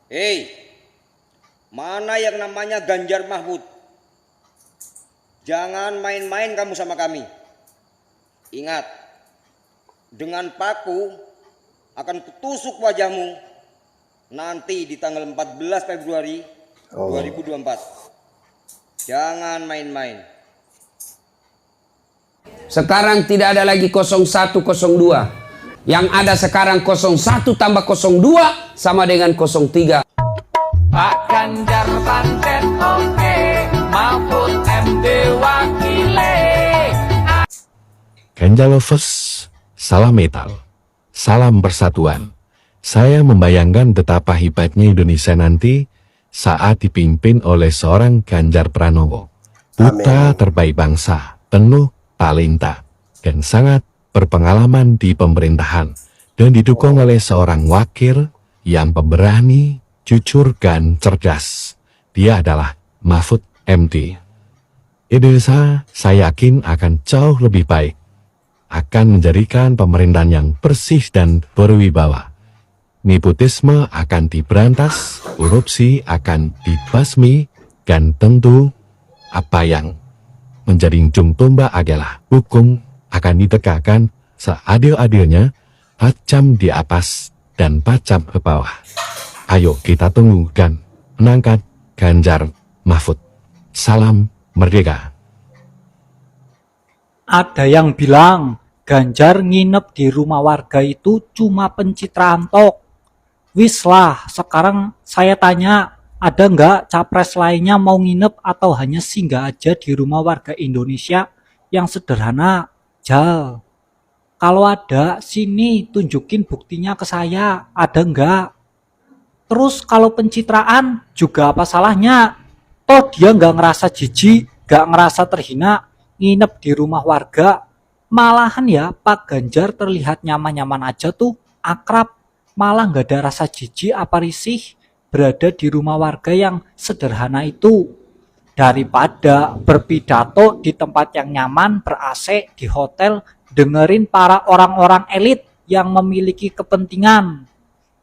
Hei, mana yang namanya Ganjar Mahfud? Jangan main-main kamu sama kami. Ingat, dengan paku akan kutusuk wajahmu nanti di tanggal 14 Februari 2024. Jangan main-main. Sekarang tidak ada lagi 0102. Yang ada sekarang 01 tambah 02 sama dengan 03. Pak Ganjar Banten oke, Mahfud MD wakile. Ganja Lovers, salam metal, salam persatuan. Saya membayangkan betapa hebatnya Indonesia nanti saat dipimpin oleh seorang Ganjar Pranowo, putra terbaik bangsa, penuh talenta, dan sangat berpengalaman di pemerintahan, dan didukung oleh seorang wakil yang pemberani, jujur, dan cerdas. Dia adalah Mahfud MD. Indonesia, saya yakin akan jauh lebih baik, akan menjadikan pemerintahan yang bersih dan berwibawa. Nepotisme akan diberantas, korupsi akan dibasmi, dan tentu apa yang menjadi ujung tombak adalah hukum akan ditegakkan seadil-adilnya, tajam di atas dan tajam ke bawah. Ayo kita tunggu dan menangkan Ganjar Mahfud. Salam merdeka. Ada yang bilang Ganjar nginep di rumah warga itu cuma pencitraan tok. Wis lah, sekarang saya tanya, ada nggak capres lainnya mau nginep atau hanya singgah aja di rumah warga Indonesia yang sederhana? Jal, kalau ada, sini tunjukin buktinya ke saya, ada nggak? Terus kalau pencitraan juga apa salahnya? Toh dia nggak ngerasa jijik, nggak ngerasa terhina, nginep di rumah warga. Malahan ya Pak Ganjar terlihat nyaman-nyaman aja tuh, akrab. Malah nggak ada rasa jijik apa risih berada di rumah warga yang sederhana itu. Daripada berpidato di tempat yang nyaman, ber-AC, di hotel, dengerin para orang-orang elit yang memiliki kepentingan.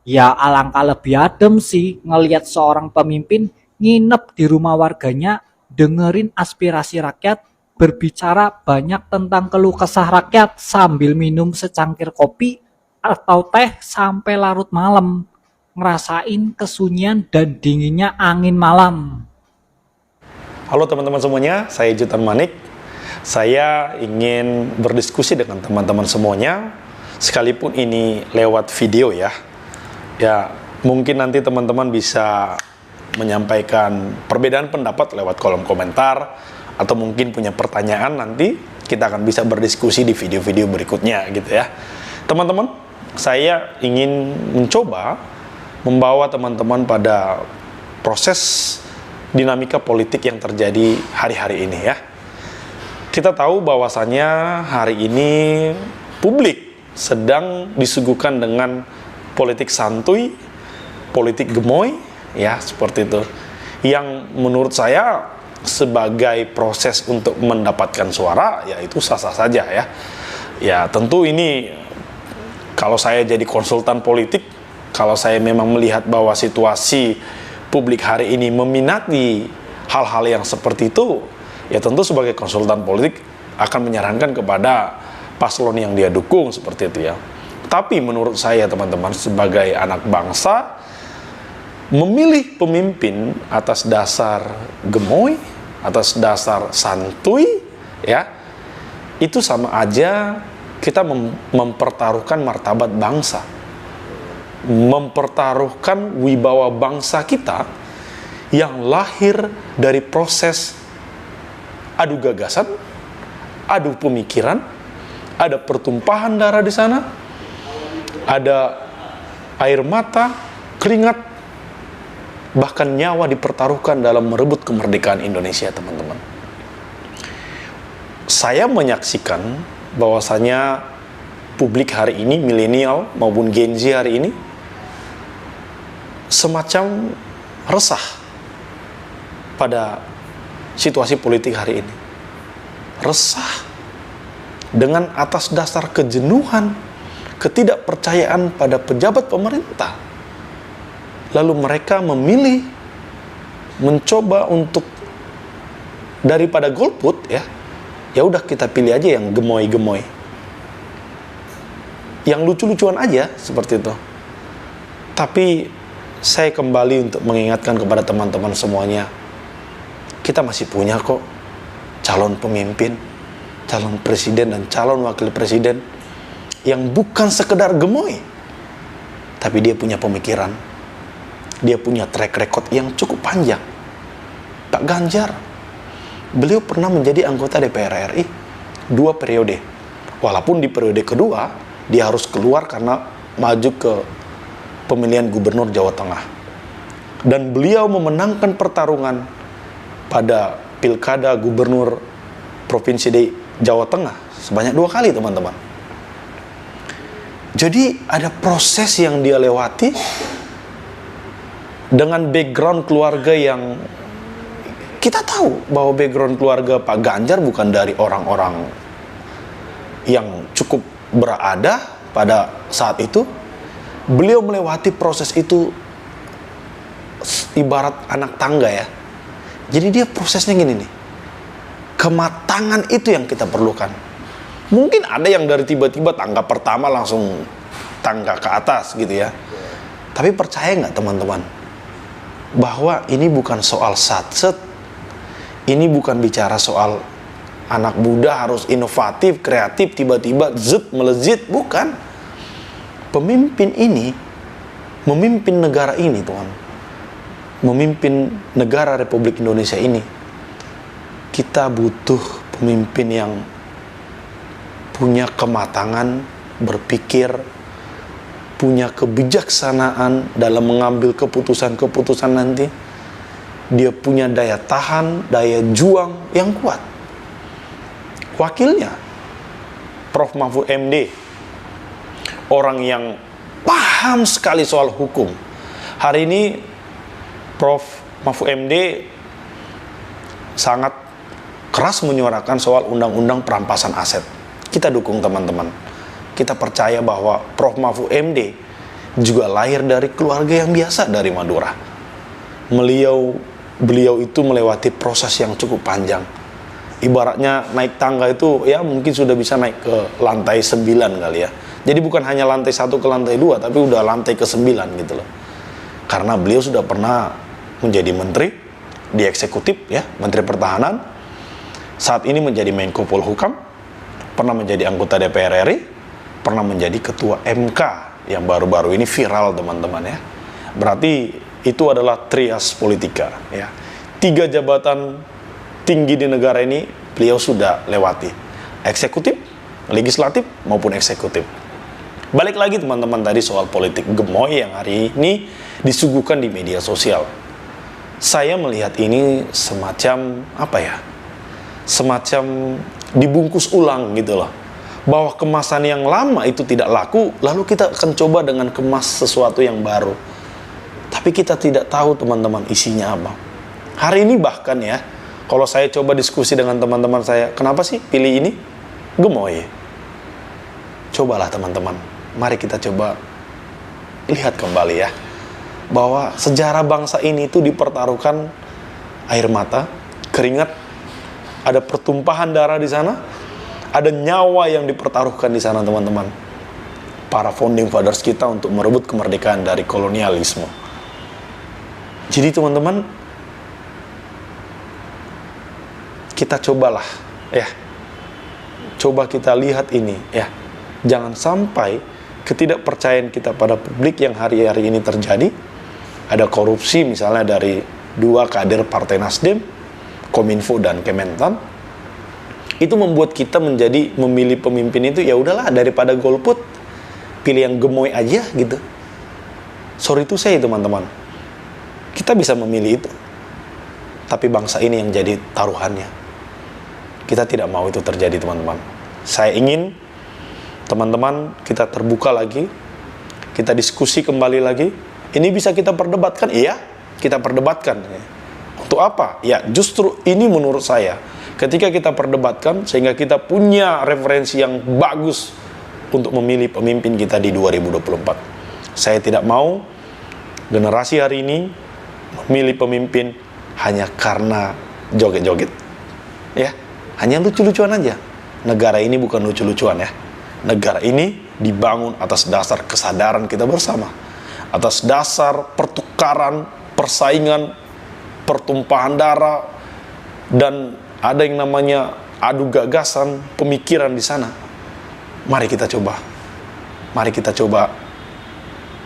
Ya alangkah lebih adem sih ngelihat seorang pemimpin nginep di rumah warganya, dengerin aspirasi rakyat, berbicara banyak tentang keluh kesah rakyat sambil minum secangkir kopi atau teh sampai larut malam, ngerasain kesunyian dan dinginnya angin malam. Halo teman-teman semuanya, saya Jutan Manik. Saya ingin berdiskusi dengan teman-teman semuanya, sekalipun ini lewat video ya. Ya, mungkin nanti teman-teman bisa menyampaikan perbedaan pendapat lewat kolom komentar, atau mungkin punya pertanyaan, nanti kita akan bisa berdiskusi di video-video berikutnya gitu ya. Teman-teman, saya ingin mencoba membawa teman-teman pada proses dinamika politik yang terjadi hari-hari ini ya. Kita tahu bahwasannya hari ini publik sedang disuguhkan dengan politik santuy, politik gemoy ya, seperti itu. Yang menurut saya sebagai proses untuk mendapatkan suara ya itu sah-sah saja ya. Ya tentu ini kalau saya jadi konsultan politik, kalau saya memang melihat bahwa situasi publik hari ini meminati hal-hal yang seperti itu, ya tentu sebagai konsultan politik akan menyarankan kepada paslon yang dia dukung seperti itu ya. Tapi menurut saya teman-teman, sebagai anak bangsa, memilih pemimpin atas dasar gemoy, atas dasar santuy ya, itu sama aja kita mempertaruhkan martabat bangsa, mempertaruhkan wibawa bangsa kita yang lahir dari proses adu gagasan, adu pemikiran, ada pertumpahan darah di sana, ada air mata, keringat, bahkan nyawa dipertaruhkan dalam merebut kemerdekaan Indonesia, teman-teman. Saya menyaksikan bahwasanya publik hari ini, milenial maupun Gen Z hari ini, semacam resah pada situasi politik hari ini. Resah dengan atas dasar kejenuhan, ketidakpercayaan pada pejabat pemerintah lalu mereka memilih mencoba untuk daripada golput ya udah kita pilih aja yang gemoy-gemoy, yang lucu-lucuan aja seperti itu. Tapi saya kembali untuk mengingatkan kepada teman-teman semuanya, kita masih punya kok calon pemimpin, calon presiden dan calon wakil presiden yang bukan sekedar gemoy, tapi dia punya pemikiran, dia punya track record yang cukup panjang. Pak Ganjar, beliau pernah menjadi anggota DPR RI 2 periode. Walaupun di periode kedua dia harus keluar karena maju ke pemilihan gubernur Jawa Tengah. Dan beliau memenangkan pertarungan pada pilkada gubernur Provinsi Jawa Tengah sebanyak 2 kali, teman-teman. Jadi ada proses yang dia lewati dengan background keluarga yang kita tahu bahwa background keluarga Pak Ganjar bukan dari orang-orang yang cukup berada pada saat itu. Beliau melewati proses itu ibarat anak tangga ya. Jadi dia prosesnya gini nih. Kematangan itu yang kita perlukan. Mungkin ada yang dari tiba-tiba tangga pertama langsung tangga ke atas gitu ya. Tapi percaya nggak teman-teman, bahwa ini bukan soal satset, ini bukan bicara soal anak muda harus inovatif, kreatif, tiba-tiba melezit, bukan. Pemimpin ini memimpin negara ini, Tuhan. Memimpin negara Republik Indonesia ini. Kita butuh pemimpin yang punya kematangan berpikir, punya kebijaksanaan dalam mengambil keputusan-keputusan nanti. Dia punya daya tahan, daya juang yang kuat. Wakilnya Prof. Mahfud MD, orang yang paham sekali soal hukum. Hari ini Prof. Mahfud MD sangat keras menyuarakan soal undang-undang perampasan aset. Kita dukung teman-teman. Kita percaya bahwa Prof. Mahfud MD juga lahir dari keluarga yang biasa dari Madura. Beliau itu melewati proses yang cukup panjang. Ibaratnya naik tangga itu ya mungkin sudah bisa naik ke lantai 9 kali ya. Jadi bukan hanya lantai 1 ke lantai 2, tapi udah lantai ke 9 gitu loh. Karena beliau sudah pernah menjadi menteri di eksekutif ya, Menteri Pertahanan. Saat ini menjadi Menko Polhukam, pernah menjadi anggota DPR RI, pernah menjadi ketua MK yang baru-baru ini viral teman-teman ya. Berarti itu adalah trias politika ya. 3 jabatan tinggi di negara ini beliau sudah lewati, eksekutif, legislatif maupun eksekutif. Balik lagi teman-teman tadi soal politik gemoy yang hari ini disuguhkan di media sosial. Saya melihat ini semacam apa ya? Semacam dibungkus ulang gitu loh. Bahwa kemasan yang lama itu tidak laku, lalu kita akan coba dengan kemas sesuatu yang baru. Tapi kita tidak tahu teman-teman isinya apa. Hari ini bahkan ya, kalau saya coba diskusi dengan teman-teman saya, kenapa sih pilih ini? Gemoy. Cobalah teman-teman, mari kita coba lihat kembali ya, bahwa sejarah bangsa ini itu dipertaruhkan air mata, keringat, ada pertumpahan darah di sana, ada nyawa yang dipertaruhkan di sana teman-teman. Para founding fathers kita untuk merebut kemerdekaan dari kolonialisme. Jadi teman-teman, kita cobalah ya, coba kita lihat ini ya. Jangan sampai ketidakpercayaan kita pada publik yang hari-hari ini terjadi. Ada korupsi misalnya dari 2 kader Partai Nasdem, Kominfo dan Kementan. Itu membuat kita menjadi memilih pemimpin itu ya udahlah, daripada golput pilih yang gemoy aja gitu. Sorry to say teman-teman, kita bisa memilih itu, tapi bangsa ini yang jadi taruhannya. Kita tidak mau itu terjadi teman-teman. Saya ingin teman-teman kita terbuka lagi, kita diskusi kembali lagi. Ini bisa kita perdebatkan, iya, kita perdebatkan. Untuk apa? Ya, justru ini menurut saya, ketika kita perdebatkan, sehingga kita punya referensi yang bagus untuk memilih pemimpin kita di 2024. Saya tidak mau Generasi hari ini memilih pemimpin hanya karena joget-joget. Ya, hanya lucu-lucuan aja. Negara ini bukan lucu-lucuan ya. Negara ini dibangun atas dasar kesadaran kita bersama. Atas dasar pertukaran, persaingan, pertumpahan darah, dan ada yang namanya adu gagasan, pemikiran di sana. Mari kita coba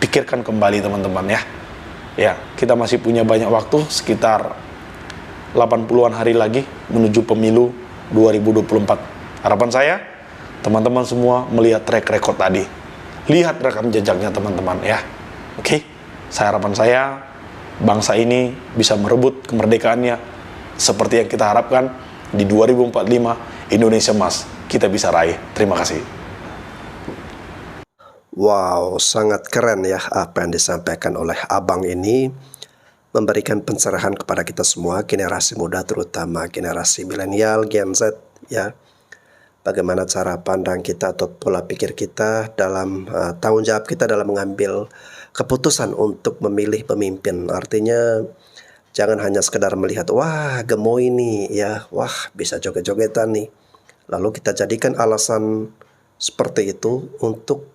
pikirkan kembali teman-teman ya. Ya, kita masih punya banyak waktu, sekitar 80-an hari lagi menuju pemilu 2024. Harapan saya, teman-teman semua melihat track record tadi. Lihat rekam jejaknya teman-teman ya. Oke, harapan saya, bangsa ini bisa merebut kemerdekaannya seperti yang kita harapkan di 2045, Indonesia Emas kita bisa raih. Terima kasih. Wow, sangat keren ya apa yang disampaikan oleh abang ini, memberikan pencerahan kepada kita semua, generasi muda terutama generasi milenial, Gen Z ya. Bagaimana cara pandang kita atau pola pikir kita dalam tanggung jawab kita dalam mengambil keputusan untuk memilih pemimpin. Artinya jangan hanya sekedar melihat, wah gemoy nih ya, wah bisa joget-jogetan nih. Lalu kita jadikan alasan seperti itu untuk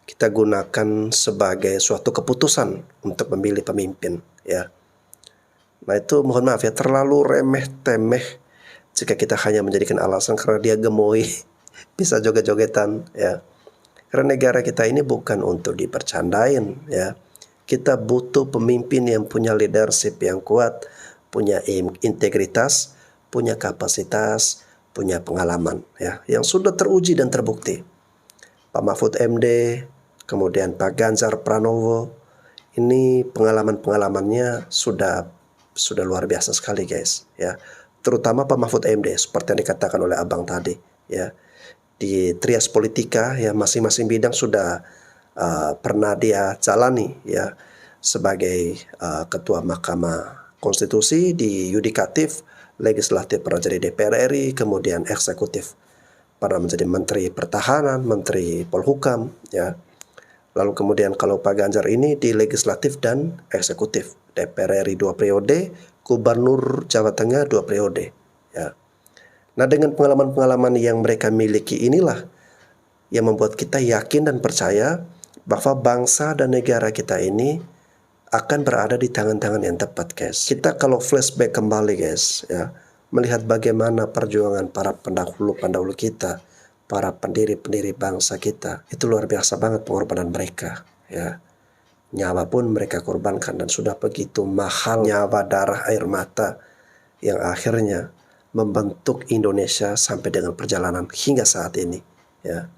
kita gunakan sebagai suatu keputusan untuk memilih pemimpin ya. Nah itu mohon maaf ya, terlalu remeh temeh jika kita hanya menjadikan alasan karena dia gemoy bisa joget-jogetan ya. Karena negara kita ini bukan untuk dipercandain ya. Kita butuh pemimpin yang punya leadership yang kuat, punya integritas, punya kapasitas, punya pengalaman ya, yang sudah teruji dan terbukti. Pak Mahfud MD, kemudian Pak Ganjar Pranowo, ini pengalaman-pengalamannya sudah luar biasa sekali guys ya. Terutama Pak Mahfud MD seperti yang dikatakan oleh abang tadi ya. Di trias politika ya, masing-masing bidang sudah pernah dia jalani ya, sebagai ketua Mahkamah Konstitusi, di yudikatif, legislatif pernah jadi DPR RI, kemudian eksekutif pernah menjadi Menteri Pertahanan, Menteri Polhukam ya. Lalu kemudian kalau Pak Ganjar ini di legislatif dan eksekutif, DPR RI 2 periode, Gubernur Jawa Tengah 2 periode ya. Nah dengan pengalaman-pengalaman yang mereka miliki inilah yang membuat kita yakin dan percaya bahwa bangsa dan negara kita ini akan berada di tangan-tangan yang tepat guys. Kita kalau flashback kembali guys ya, melihat bagaimana perjuangan para pendahulu kita, para pendiri-pendiri bangsa kita, itu luar biasa banget pengorbanan mereka ya. Nyawa pun mereka korbankan, dan sudah begitu mahal nyawa, darah, air mata yang akhirnya membentuk Indonesia sampai dengan perjalanan hingga saat ini ya.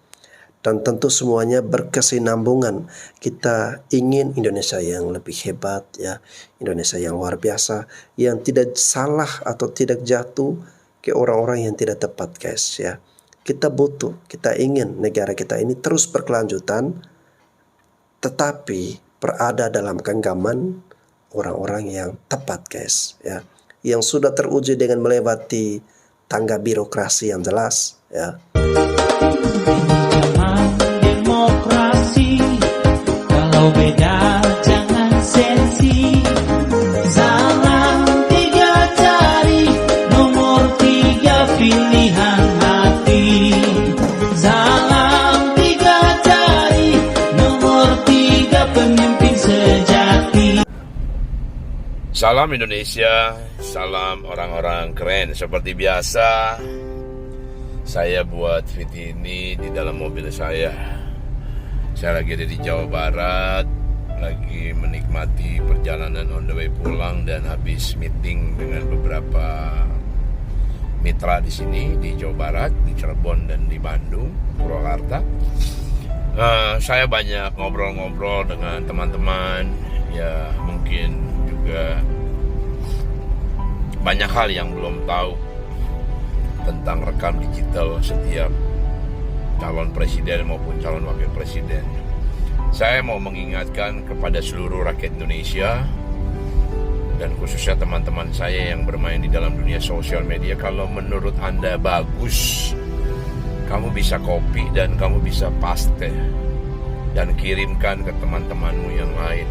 Dan tentu semuanya berkesinambungan. Kita ingin Indonesia yang lebih hebat ya, Indonesia yang luar biasa, yang tidak salah atau tidak jatuh ke orang-orang yang tidak tepat guys ya. Kita ingin negara kita ini terus berkelanjutan, tetapi berada dalam genggaman orang-orang yang tepat guys ya, yang sudah teruji dengan melewati tangga birokrasi yang jelas ya. Demokrasi, kalau beda jangan sensi. Salam 3 jari, nomor 3 pilihan hati. Salam 3 jari, nomor 3 pemimpin sejati. Salam Indonesia, salam orang-orang keren. Seperti biasa, saya buat video ini di dalam mobil saya. Saya lagi ada di Jawa Barat, lagi menikmati perjalanan on the way pulang dan habis meeting dengan beberapa mitra di sini di Jawa Barat, di Cirebon dan di Bandung, Purwakarta. Saya banyak ngobrol-ngobrol dengan teman-teman, ya mungkin juga banyak hal yang belum tahu tentang rekam digital setiap calon presiden maupun calon wakil presiden. Saya mau mengingatkan kepada seluruh rakyat Indonesia dan khususnya teman-teman saya yang bermain di dalam dunia sosial media, kalau menurut Anda bagus, kamu bisa copy dan kamu bisa paste dan kirimkan ke teman-temanmu yang lain.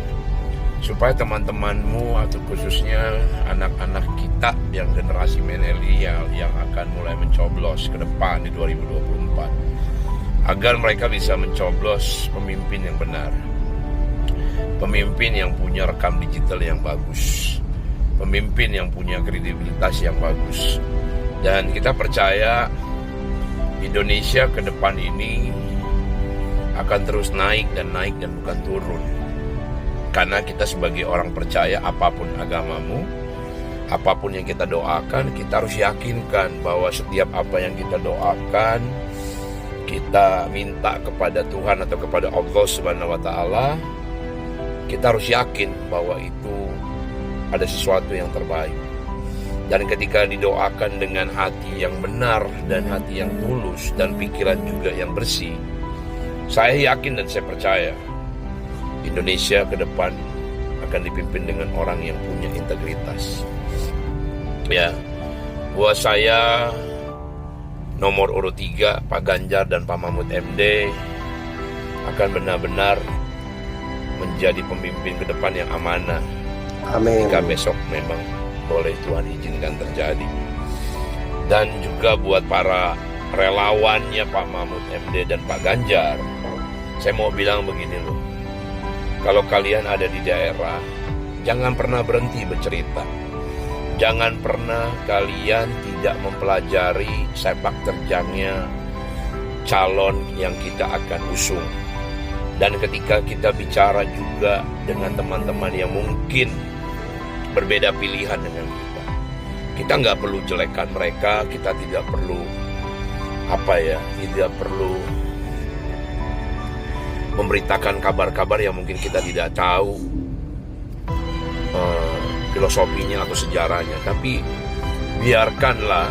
supaya teman-temanmu atau khususnya anak-anak kita yang generasi milenial yang akan mulai mencoblos ke depan di 2024, agar mereka bisa mencoblos pemimpin yang benar, pemimpin yang punya rekam digital yang bagus, pemimpin yang punya kredibilitas yang bagus. Dan kita percaya Indonesia ke depan ini akan terus naik dan bukan turun. Karena kita sebagai orang percaya, apapun agamamu, apapun yang kita doakan, kita harus yakinkan bahwa setiap apa yang kita doakan, kita minta kepada Tuhan atau kepada Allah Subhanahu wa Ta'ala, kita harus yakin bahwa itu ada sesuatu yang terbaik. Dan ketika didoakan dengan hati yang benar dan hati yang tulus dan pikiran juga yang bersih, saya yakin dan saya percaya Indonesia ke depan akan dipimpin dengan orang yang punya integritas. Ya, buat saya nomor urut 3 Pak Ganjar dan Pak Mahfud MD akan benar-benar menjadi pemimpin ke depan yang amanah. Amin. Jika besok memang boleh Tuhan izinkan terjadi. Dan juga buat para relawannya Pak Mahfud MD dan Pak Ganjar, saya mau bilang begini loh. Kalau kalian ada di daerah, jangan pernah berhenti bercerita. Jangan pernah kalian tidak mempelajari sepak terjangnya calon yang kita akan usung. Dan ketika kita bicara juga dengan teman-teman yang mungkin berbeda pilihan dengan kita nggak perlu jelekkan mereka, kita tidak perlu tidak perlu memberitakan kabar-kabar yang mungkin kita tidak tahu filosofinya atau sejarahnya. Tapi biarkanlah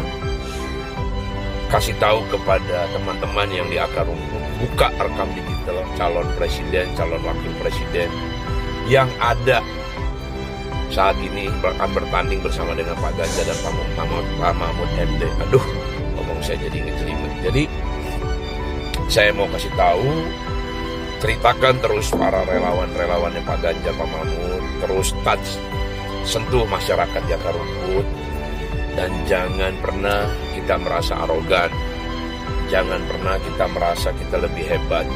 kasih tahu kepada teman-teman yang di akar rumput, buka rekam digital calon presiden, calon wakil presiden yang ada saat ini akan bertanding bersama dengan Pak Ganjar dan Pak Mahfud MD. Aduh, ngomong saya jadi ngejelimet. Jadi saya mau kasih tahu, ceritakan terus para relawan-relawannya Pak Ganjar, Pak Mahfud, terus sentuh masyarakat di akar rumput. Dan jangan pernah kita merasa arogan, jangan pernah kita merasa kita lebih hebat.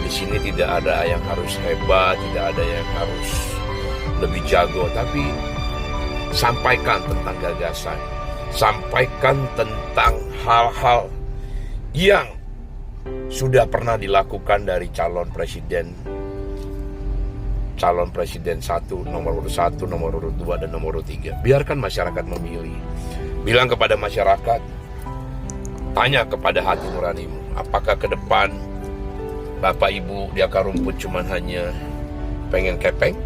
Di sini tidak ada yang harus hebat, tidak ada yang harus lebih jago, tapi sampaikan tentang gagasan, sampaikan tentang hal-hal yang sudah pernah dilakukan dari calon presiden 1, nomor urut 1, nomor urut 2, dan nomor urut 3. Biarkan masyarakat memilih. Bilang kepada masyarakat, tanya kepada hati nuranimu, apakah ke depan Bapak Ibu di akar rumput cuma hanya pengen kepeng?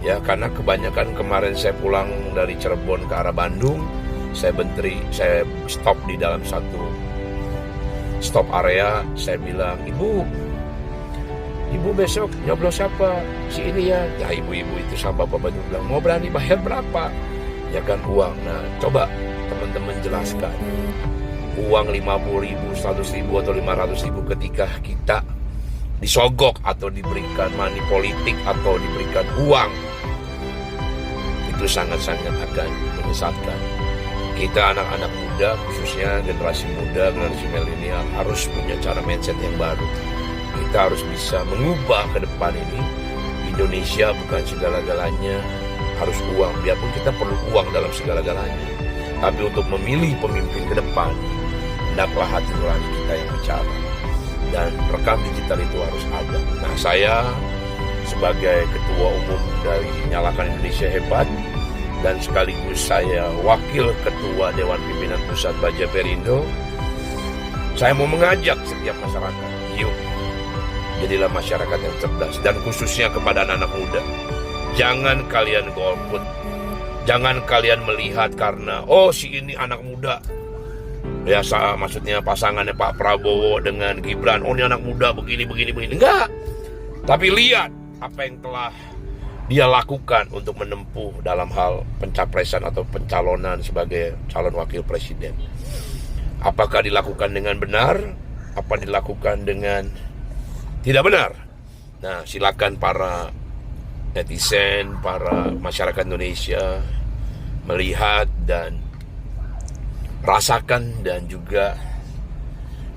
Ya, karena kebanyakan kemarin saya pulang dari Cirebon ke arah Bandung, saya stop di dalam satu stop area, saya bilang, Ibu besok nyoblos siapa? Si ini ya. Ya, ibu-ibu itu sama bapak itu bilang, mau berani bayar berapa? Ya kan, uang. Nah, coba teman-teman jelaskan. Uang 50.000, 100.000 atau 500.000 ketika kita disogok atau diberikan money politik atau diberikan uang, itu sangat-sangat akan menyesatkan. Kita anak-anak muda, khususnya generasi muda, generasi milenial, harus punya cara mindset yang baru. Kita harus bisa mengubah ke depan ini. Indonesia bukan segala-galanya harus uang, biarpun kita perlu uang dalam segala-galanya. Tapi untuk memilih pemimpin ke depan, hendaklah hati nurani kita yang bicara. Dan rekam digital itu harus ada. Nah, saya sebagai ketua umum dari Nyalakan Indonesia Hebat, dan sekaligus saya wakil ketua Dewan Pimpinan Pusat Baja Perindo, saya mau mengajak setiap masyarakat, yuk, jadilah masyarakat yang cerdas. Dan khususnya kepada anak-anak muda, jangan kalian golput, jangan kalian melihat karena, oh si ini anak muda, biasa maksudnya pasangannya Pak Prabowo dengan Gibran, oh ini anak muda begini. Enggak. Tapi lihat apa yang telah dia lakukan untuk menempuh dalam hal pencapresan atau pencalonan sebagai calon wakil presiden. Apakah dilakukan dengan benar? Apa dilakukan dengan tidak benar? Nah, silakan para netizen, para masyarakat Indonesia melihat dan rasakan dan juga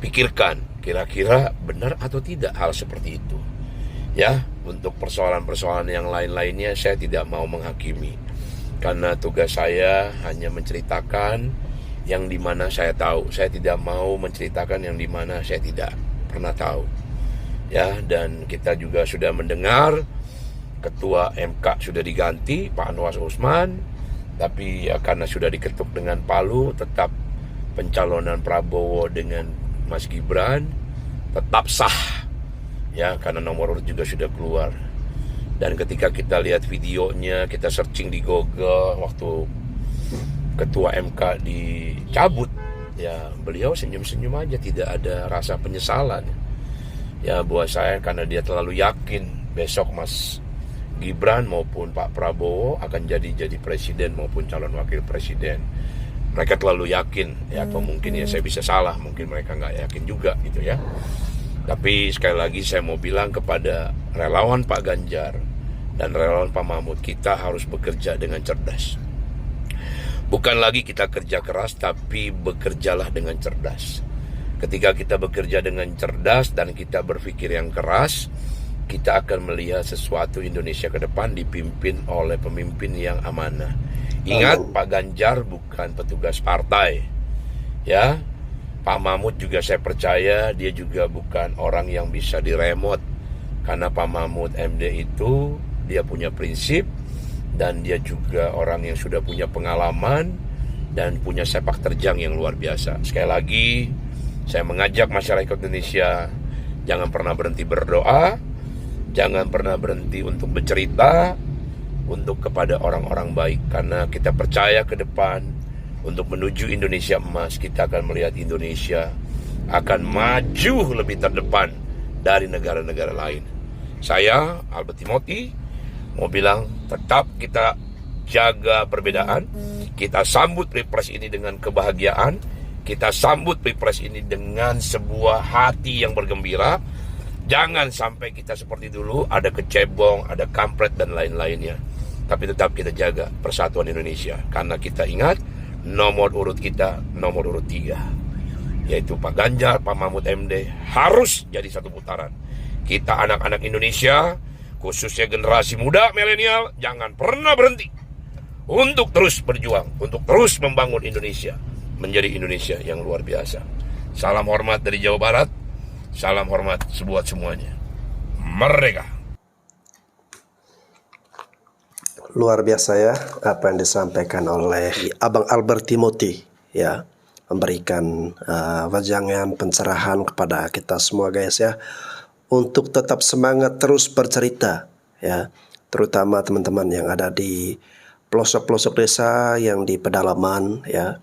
pikirkan kira-kira benar atau tidak hal seperti itu. Ya, untuk persoalan-persoalan yang lain-lainnya saya tidak mau menghakimi, karena tugas saya hanya menceritakan yang dimana saya tahu. Saya tidak mau menceritakan yang dimana saya tidak pernah tahu. Ya, dan kita juga sudah mendengar Ketua MK sudah diganti, Pak Anwar Usman, tapi ya karena sudah diketuk dengan palu, tetap pencalonan Prabowo dengan Mas Gibran tetap sah. Ya, karena nomor urut juga sudah keluar. Dan ketika kita lihat videonya, kita searching di Google waktu Ketua MK dicabut, ya beliau senyum-senyum aja, tidak ada rasa penyesalan. Ya, buat saya karena dia terlalu yakin besok Mas Gibran maupun Pak Prabowo akan jadi presiden maupun calon wakil presiden. Mereka terlalu yakin, ya, atau mungkin ya saya bisa salah, mungkin mereka nggak yakin juga gitu ya. Tapi sekali lagi saya mau bilang kepada relawan Pak Ganjar dan relawan Pak Mahfud, kita harus bekerja dengan cerdas. Bukan lagi kita kerja keras, tapi bekerjalah dengan cerdas. Ketika kita bekerja dengan cerdas dan kita berpikir yang keras, kita akan melihat sesuatu Indonesia ke depan dipimpin oleh pemimpin yang amanah. Ingat, Pak Ganjar bukan petugas partai. Ya, Pak Mahfud juga saya percaya dia juga bukan orang yang bisa diremot. Karena Pak Mahfud MD itu dia punya prinsip dan dia juga orang yang sudah punya pengalaman dan punya sepak terjang yang luar biasa. Sekali lagi, saya mengajak masyarakat Indonesia jangan pernah berhenti berdoa. Jangan pernah berhenti untuk bercerita untuk kepada orang-orang baik, karena kita percaya ke depan untuk menuju Indonesia emas, kita akan melihat Indonesia akan maju lebih terdepan dari negara-negara lain. Saya, Albert Timothy, mau bilang tetap kita jaga perbedaan, kita sambut Pilpres ini dengan kebahagiaan, kita sambut Pilpres ini dengan sebuah hati yang bergembira. Jangan sampai kita seperti dulu, ada kecebong, ada kampret dan lain-lainnya. Tapi tetap kita jaga persatuan Indonesia. Karena kita ingat, nomor urut kita, nomor urut 3. Yaitu Pak Ganjar, Pak Mahfud MD, harus jadi satu putaran. Kita anak-anak Indonesia, khususnya generasi muda, milenial, jangan pernah berhenti. Untuk terus berjuang, untuk terus membangun Indonesia. Menjadi Indonesia yang luar biasa. Salam hormat dari Jawa Barat. Salam hormat buat semuanya. Merdeka. Luar biasa ya apa yang disampaikan oleh Abang Albert Timothy, ya, memberikan wajangan pencerahan kepada kita semua guys ya, untuk tetap semangat terus bercerita ya, terutama teman-teman yang ada di pelosok-pelosok desa, yang di pedalaman ya,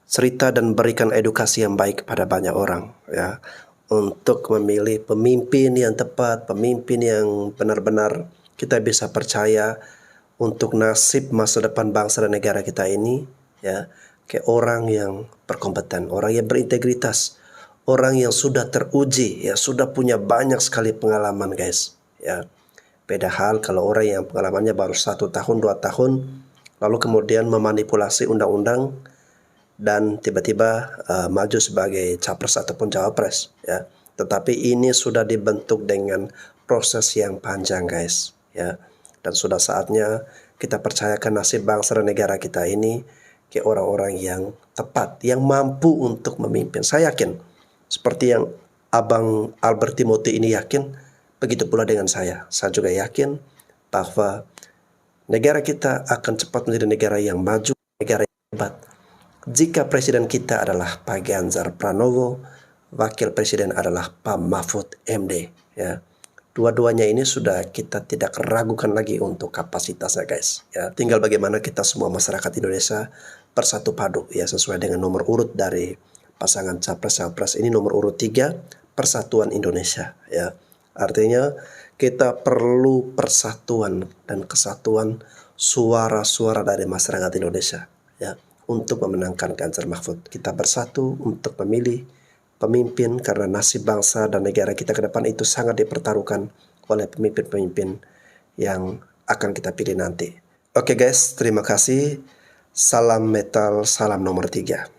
cerita dan berikan edukasi yang baik kepada banyak orang ya, untuk memilih pemimpin yang tepat, pemimpin yang benar-benar kita bisa percaya untuk nasib masa depan bangsa dan negara kita ini ya, ke orang yang berkompeten, orang yang berintegritas, orang yang sudah teruji ya, sudah punya banyak sekali pengalaman guys ya. Beda hal kalau orang yang pengalamannya baru 1 tahun 2 tahun lalu kemudian memanipulasi undang-undang dan tiba-tiba maju sebagai capres ataupun cawapres ya. Tetapi ini sudah dibentuk dengan proses yang panjang guys ya, dan sudah saatnya kita percayakan nasib bangsa dan negara kita ini ke orang-orang yang tepat, yang mampu untuk memimpin. Saya yakin seperti yang Abang Albert Timothy ini yakin, begitu pula dengan saya juga yakin bahwa negara kita akan cepat menjadi negara yang maju, negara yang hebat, jika presiden kita adalah Pak Ganjar Pranowo, wakil presiden adalah Pak Mahfud MD ya. Dua-duanya ini sudah kita tidak ragukan lagi untuk kapasitasnya guys ya. Tinggal bagaimana kita semua masyarakat Indonesia bersatu padu ya, sesuai dengan nomor urut dari pasangan capres-capres ini, nomor urut 3, Persatuan Indonesia ya. Artinya kita perlu persatuan dan kesatuan suara-suara dari masyarakat Indonesia ya, untuk memenangkan Ganjar Mahfud. Kita bersatu untuk memilih pemimpin, karena nasib bangsa dan negara kita ke depan itu sangat dipertaruhkan oleh pemimpin-pemimpin yang akan kita pilih nanti. Oke guys, terima kasih. Salam metal, salam nomor 3.